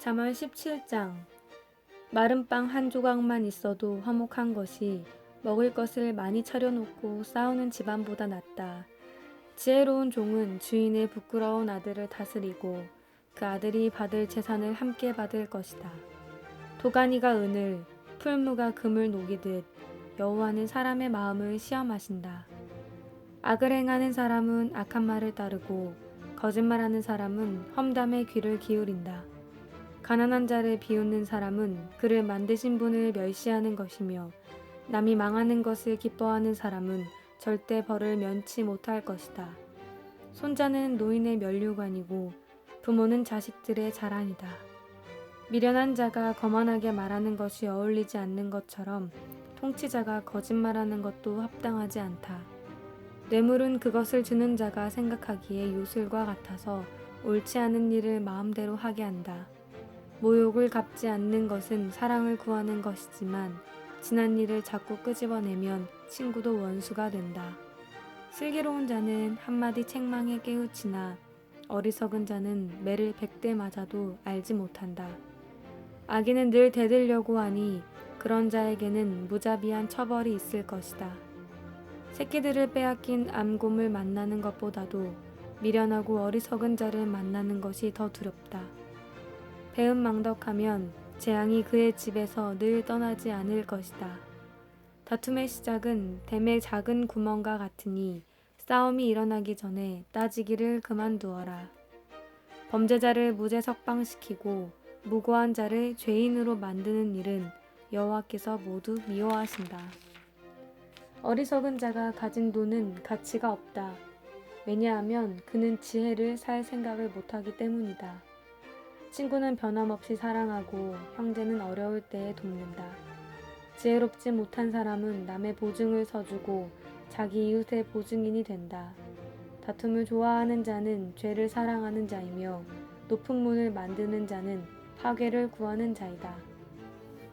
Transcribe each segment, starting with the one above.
잠언 17장. 마른 빵 한 조각만 있어도 화목한 것이 먹을 것을 많이 차려놓고 싸우는 집안보다 낫다. 지혜로운 종은 주인의 부끄러운 아들을 다스리고 그 아들이 받을 재산을 함께 받을 것이다. 도가니가 은을, 풀무가 금을 녹이듯 여호와는 사람의 마음을 시험하신다. 악을 행하는 사람은 악한 말을 따르고 거짓말하는 사람은 험담에 귀를 기울인다. 가난한 자를 비웃는 사람은 그를 만드신 분을 멸시하는 것이며 남이 망하는 것을 기뻐하는 사람은 절대 벌을 면치 못할 것이다. 손자는 노인의 면류관이고 부모는 자식들의 자랑이다. 미련한 자가 거만하게 말하는 것이 어울리지 않는 것처럼 통치자가 거짓말하는 것도 합당하지 않다. 뇌물은 그것을 주는 자가 생각하기에 요술과 같아서 옳지 않은 일을 마음대로 하게 한다. 모욕을 갚지 않는 것은 사랑을 구하는 것이지만 지난 일을 자꾸 끄집어내면 친구도 원수가 된다. 슬기로운 자는 한마디 책망에 깨우치나 어리석은 자는 매를 100대 맞아도 알지 못한다. 악인은 늘 대들려고 하니 그런 자에게는 무자비한 처벌이 있을 것이다. 새끼들을 빼앗긴 암곰을 만나는 것보다도 미련하고 어리석은 자를 만나는 것이 더 두렵다. 배은망덕하면 재앙이 그의 집에서 늘 떠나지 않을 것이다. 다툼의 시작은 댐의 작은 구멍과 같으니 싸움이 일어나기 전에 따지기를 그만두어라. 범죄자를 무죄 석방시키고 무고한 자를 죄인으로 만드는 일은 여호와께서 모두 미워하신다. 어리석은 자가 가진 돈은 가치가 없다. 왜냐하면 그는 지혜를 살 생각을 못하기 때문이다. 친구는 변함없이 사랑하고 형제는 어려울 때에 돕는다. 지혜롭지 못한 사람은 남의 보증을 서주고 자기 이웃의 보증인이 된다. 다툼을 좋아하는 자는 죄를 사랑하는 자이며 높은 문을 만드는 자는 파괴를 구하는 자이다.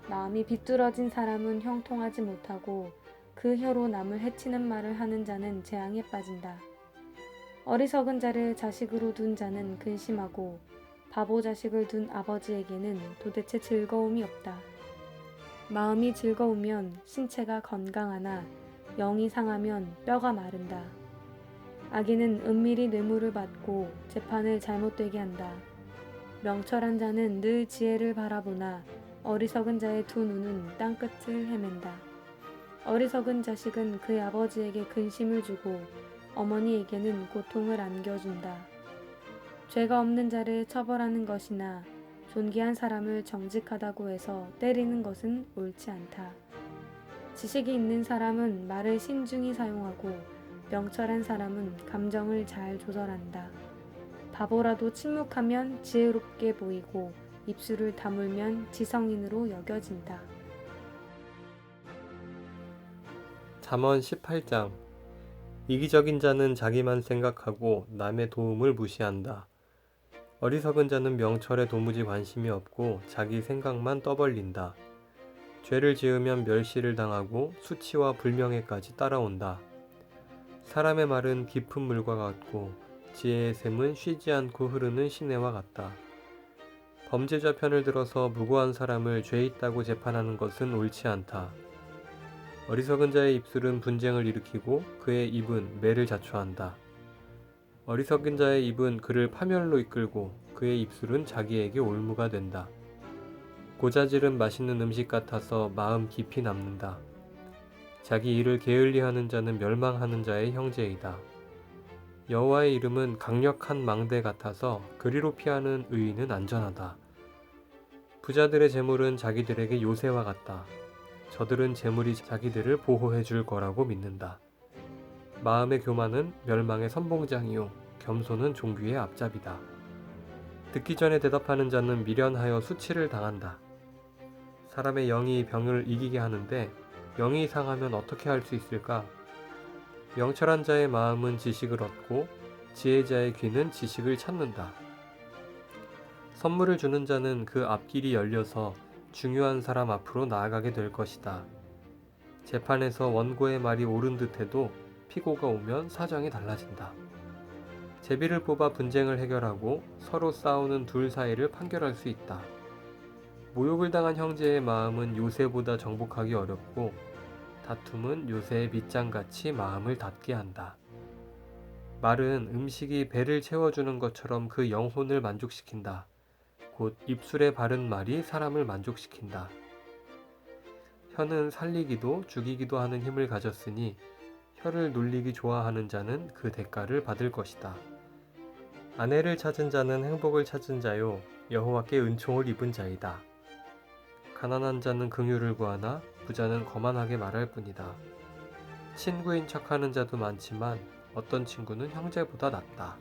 마음이 비뚤어진 사람은 형통하지 못하고 그 혀로 남을 해치는 말을 하는 자는 재앙에 빠진다. 어리석은 자를 자식으로 둔 자는 근심하고 바보 자식을 둔 아버지에게는 도대체 즐거움이 없다. 마음이 즐거우면 신체가 건강하나 영이 상하면 뼈가 마른다. 악인은 은밀히 뇌물을 받고 재판을 잘못되게 한다. 명철한 자는 늘 지혜를 바라보나 어리석은 자의 두 눈은 땅끝을 헤맨다. 어리석은 자식은 그의 아버지에게 근심을 주고 어머니에게는 고통을 안겨준다. 죄가 없는 자를 처벌하는 것이나 존귀한 사람을 정직하다고 해서 때리는 것은 옳지 않다. 지식이 있는 사람은 말을 신중히 사용하고 명철한 사람은 감정을 잘 조절한다. 바보라도 침묵하면 지혜롭게 보이고 입술을 다물면 지성인으로 여겨진다. 잠언 18장. 이기적인 자는 자기만 생각하고 남의 도움을 무시한다. 어리석은 자는 명철에 도무지 관심이 없고 자기 생각만 떠벌린다. 죄를 지으면 멸시를 당하고 수치와 불명예까지 따라온다. 사람의 말은 깊은 물과 같고 지혜의 샘은 쉬지 않고 흐르는 시내와 같다. 범죄자 편을 들어서 무고한 사람을 죄 있다고 재판하는 것은 옳지 않다. 어리석은 자의 입술은 분쟁을 일으키고 그의 입은 매를 자초한다. 어리석은 자의 입은 그를 파멸로 이끌고 그의 입술은 자기에게 올무가 된다. 고자질은 맛있는 음식 같아서 마음 깊이 남는다. 자기 일을 게을리하는 자는 멸망하는 자의 형제이다. 여호와의 이름은 강력한 망대 같아서 그리로 피하는 의인은 안전하다. 부자들의 재물은 자기들에게 요새와 같다. 저들은 재물이 자기들을 보호해 줄 거라고 믿는다. 마음의 교만은 멸망의 선봉장이요 겸손은 종귀의 앞잡이다. 듣기 전에 대답하는 자는 미련하여 수치를 당한다. 사람의 영이 병을 이기게 하는데 영이 상하면 어떻게 할 수 있을까? 명철한 자의 마음은 지식을 얻고 지혜자의 귀는 지식을 찾는다. 선물을 주는 자는 그 앞길이 열려서 중요한 사람 앞으로 나아가게 될 것이다. 재판에서 원고의 말이 옳은 듯해도 피고가 오면 사정이 달라진다. 제비를 뽑아 분쟁을 해결하고 서로 싸우는 둘 사이를 판결할 수 있다. 모욕을 당한 형제의 마음은 요새보다 정복하기 어렵고 다툼은 요새의 밑장같이 마음을 닫게 한다. 말은 음식이 배를 채워주는 것처럼 그 영혼을 만족시킨다. 곧 입술에 바른 말이 사람을 만족시킨다. 혀는 살리기도 죽이기도 하는 힘을 가졌으니 혀를 놀리기 좋아하는 자는 그 대가를 받을 것이다. 아내를 찾은 자는 행복을 찾은 자요 여호와께 은총을 입은 자이다. 가난한 자는 긍휼을 구하나 부자는 거만하게 말할 뿐이다. 친구인 척하는 자도 많지만 어떤 친구는 형제보다 낫다.